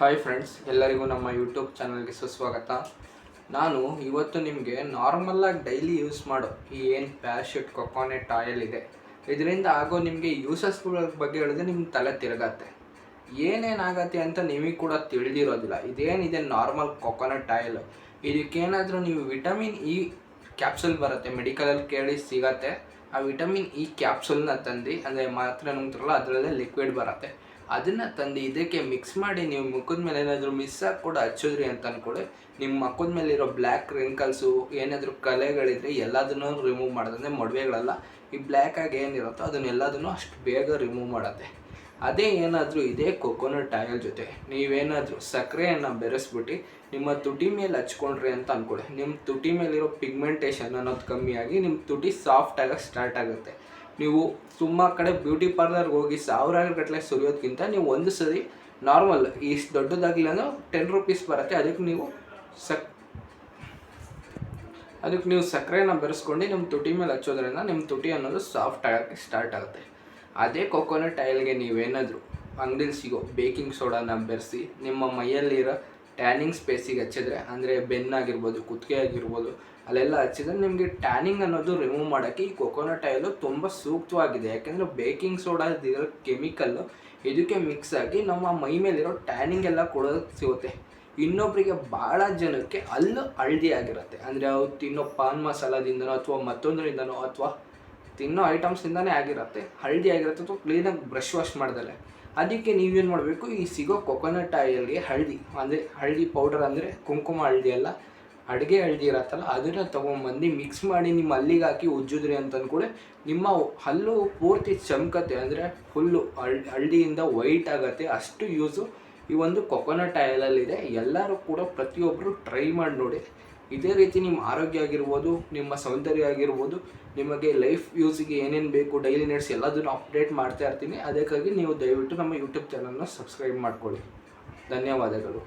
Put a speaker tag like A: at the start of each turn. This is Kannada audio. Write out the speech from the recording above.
A: ಹಾಯ್ ಫ್ರೆಂಡ್ಸ್, ಎಲ್ಲರಿಗೂ ನಮ್ಮ ಯೂಟ್ಯೂಬ್ ಚಾನಲ್ಗೆ ಸುಸ್ವಾಗತ. ನಾನು ಇವತ್ತು ನಿಮಗೆ ನಾರ್ಮಲಾಗಿ ಡೈಲಿ ಯೂಸ್ ಮಾಡೋ ಈ ಏನು ಪ್ಯಾರಾಶೂಟ್ ಕೊಕೊನೆಟ್ ಆಯಿಲ್ ಇದೆ, ಇದರಿಂದ ಆಗೋ ನಿಮಗೆ ಯೂಸಸ್ಗಳ ಬಗ್ಗೆ ಹೇಳಿದ್ರೆ ನಿಮ್ಗೆ ತಲೆ ತಿರುಗತ್ತೆ. ಏನೇನಾಗತ್ತೆ ಅಂತ ನಿಮಗೆ ಕೂಡ ತಿಳಿದಿರೋದಿಲ್ಲ. ಇದೇನಿದೆ ನಾರ್ಮಲ್ ಕೊಕೊನೆಟ್ ಆಯಿಲ್, ಇದಕ್ಕೇನಾದರೂ ನೀವು ವಿಟಮಿನ್ ಇ ಕ್ಯಾಪ್ಸೂಲ್ ಬರುತ್ತೆ, ಮೆಡಿಕಲಲ್ಲಿ ಕೇಳಿ ಸಿಗತ್ತೆ. ಆ ವಿಟಮಿನ್ ಇ ಕ್ಯಾಪ್ಸೂಲ್ನ ತಂದು, ಅಂದರೆ ಮಾತ್ರೆ ನುಂಗ್ತಾರಲ್ಲ ಅದರಲ್ಲೇ ಲಿಕ್ವಿಡ್ ಬರುತ್ತೆ, ಅದನ್ನು ತಂದು ಇದಕ್ಕೆ ಮಿಕ್ಸ್ ಮಾಡಿ ನೀವು ಮುಖದ ಮೇಲೆ ಏನಾದರೂ ಮಿಸ್ಸಾಗಿ ಕೂಡ ಹಚ್ಚಿದ್ರಿ ಅಂತ ಅಂದ್ಕೊಳ್ಳಿ, ನಿಮ್ಮ ಮುಖದ ಮೇಲಿರೋ ಬ್ಲ್ಯಾಕ್ ರಿಂಕಲ್ಸು ಏನಾದರೂ ಕಲೆಗಳಿದ್ರೆ ಎಲ್ಲದನ್ನೂ ರಿಮೂವ್ ಮಾಡೋದು. ಅಂದರೆ ಮೊಡವೆಗಳೆಲ್ಲ ಈ ಬ್ಲ್ಯಾಕಾಗಿ ಏನಿರುತ್ತೋ ಅದನ್ನೆಲ್ಲದನ್ನು ಅಷ್ಟು ಬೇಗ ರಿಮೂವ್ ಮಾಡುತ್ತೆ. ಅದೇ ಏನಾದರೂ ಇದೇ ಕೊಕೊನಟ್ ಆಯಿಲ್ ಜೊತೆ ನೀವೇನಾದರೂ ಸಕ್ಕರೆಯನ್ನು ಬೆರೆಸ್ಬಿಟ್ಟು ನಿಮ್ಮ ತುಟಿ ಮೇಲೆ ಹಚ್ಕೊಂಡ್ರಿ ಅಂತ ಅಂದ್ಕೊಳ್ಳಿ, ನಿಮ್ಮ ತುಟಿ ಮೇಲಿರೋ ಪಿಗ್ಮೆಂಟೇಷನ್ ಅನ್ನೋದು ಕಮ್ಮಿಯಾಗಿ ನಿಮ್ಮ ತುಟಿ ಸಾಫ್ಟ್ ಆಗೋಕ್ಕೆ ಸ್ಟಾರ್ಟ್ ಆಗುತ್ತೆ. ನೀವು ಸುಮಾರು ಕಡೆ ಬ್ಯೂಟಿ ಪಾರ್ಲರ್ಗೆ ಹೋಗಿ ಸಾವಿರಾರು ಗಟ್ಟಲೆ ಸುರಿಯೋದಕ್ಕಿಂತ ನೀವು ಒಂದು ಸರಿ ನಾರ್ಮಲ್ ಇಷ್ಟು ದೊಡ್ಡದಾಗಲಿಲ್ಲ ಅಂದರೆ 10 ರೂಪೀಸ್ ಬರುತ್ತೆ, ಅದಕ್ಕೆ ನೀವು ಸಕ್ಕರೆನ ಬೆರೆಸ್ಕೊಂಡು ನಿಮ್ಮ ತುಟಿ ಮೇಲೆ ಹಚ್ಚೋದ್ರಿಂದ ನಿಮ್ಮ ತುಟಿ ಅನ್ನೋದು ಸಾಫ್ಟ್ ಆಗೋಕ್ಕೆ ಸ್ಟಾರ್ಟ್ ಆಗುತ್ತೆ. ಅದೇ ಕೊಕೊನಟ್ ಆಯಿಲ್ಗೆ ನೀವೇನಾದರೂ ಅಂಗಡಿಲಿ ಸಿಗೋ ಬೇಕಿಂಗ್ ಸೋಡಾನ ಬೆರೆಸಿ ನಿಮ್ಮ ಮೈಯಲ್ಲಿರೋ ಟ್ಯಾನಿಂಗ್ ಸ್ಪೇಸಿಗೆ ಹಚ್ಚಿದ್ರೆ, ಅಂದರೆ ಬೆನ್ನಾಗಿರ್ಬೋದು, ಕುತ್ತಿಗೆ ಆಗಿರ್ಬೋದು, ಅಲ್ಲೆಲ್ಲ ಹಚ್ಚಿದ್ರೆ ನಿಮಗೆ ಟ್ಯಾನಿಂಗ್ ಅನ್ನೋದು ರಿಮೂವ್ ಮಾಡೋಕ್ಕೆ ಈ ಕೊಕೊನಟ್ ಆಯಿಲು ತುಂಬ ಸೂಕ್ತವಾಗಿದೆ. ಯಾಕೆಂದರೆ ಬೇಕಿಂಗ್ ಸೋಡಾದಿರೋ ಕೆಮಿಕಲ್ಲು ಇದಕ್ಕೆ ಮಿಕ್ಸ್ ಆಗಿ ನಮ್ಮ ಮೈ ಮೇಲಿರೋ ಟ್ಯಾನಿಂಗ್ ಎಲ್ಲ ಕೊಡೋದಕ್ಕೆ ಸಿಗುತ್ತೆ. ಇನ್ನೊಬ್ಬರಿಗೆ ಭಾಳ ಜನಕ್ಕೆ ಅಲ್ಲೂ ಹಳದಿ ಆಗಿರುತ್ತೆ, ಅಂದರೆ ಅವ್ರು ತಿನ್ನೋ ಪಾನ್ ಮಸಾಲದಿಂದನೋ ಅಥವಾ ಮತ್ತೊಂದರಿಂದನೋ ಅಥವಾ ತಿನ್ನೋ ಐಟಮ್ಸಿಂದನೇ ಆಗಿರುತ್ತೆ, ಹಳದಿ ಆಗಿರುತ್ತೆ ಅಥವಾ ಕ್ಲೀನಾಗಿ ಬ್ರಷ್ ವಾಶ್ ಮಾಡ್ದಲೆ. ಅದಕ್ಕೆ ನೀವೇನು ಮಾಡಬೇಕು, ಈ ಸಿಗೋ ಕೊಕೊನಟ್ ಆಯಿಲ್ಗೆ ಹಳದಿ, ಅಂದರೆ ಹಳದಿ ಪೌಡರ್, ಅಂದರೆ ಕುಂಕುಮ ಹಳದಿ ಅಲ್ಲ, ಅಡುಗೆ ಹಳದಿ ಇರತ್ತಲ್ಲ, ಅದನ್ನು ತೊಗೊಂಬಂದು ಮಿಕ್ಸ್ ಮಾಡಿ ನಿಮ್ಮ ಹಲ್ಲಿಗೆ ಹಾಕಿ ಉಜ್ಜಿದ್ರಿ ಅಂತಂದು ಕೂಡ ನಿಮ್ಮ ಹಲ್ಲು ಪೂರ್ತಿ ಚಮಕತ್ತೆ, ಅಂದರೆ ಫುಲ್ಲು ಹಳದಿಯಿಂದ ವೈಟ್ ಆಗುತ್ತೆ. ಅಷ್ಟು ಯೂಸು ಈ ಒಂದು ಕೊಕೊನಟ್ ಆಯಿಲಲ್ಲಿದೆ. ಎಲ್ಲರೂ ಕೂಡ ಪ್ರತಿಯೊಬ್ಬರು ಟ್ರೈ ಮಾಡಿ ನೋಡಿ. ಇದೇ ರೀತಿ ನಿಮ್ಮ ಆರೋಗ್ಯ ಆಗಿರ್ಬೋದು, ನಿಮ್ಮ ಸೌಂದರ್ಯ ಆಗಿರ್ಬೋದು, ನಿಮಗೆ ಲೈಫ್ ಯೂಸಿಗೆ ಏನೇನು ಬೇಕು ಡೈಲಿ ನೀಡ್ಸ್ ಎಲ್ಲದನ್ನು ಅಪ್ಡೇಟ್ ಮಾಡ್ತಾ ಇರ್ತೀನಿ. ಅದಕ್ಕಾಗಿ ನೀವು ದಯವಿಟ್ಟು ನಮ್ಮ ಯೂಟ್ಯೂಬ್ ಚಾನಲ್ನ ಸಬ್ಸ್ಕ್ರೈಬ್ ಮಾಡ್ಕೊಳ್ಳಿ. ಧನ್ಯವಾದಗಳು.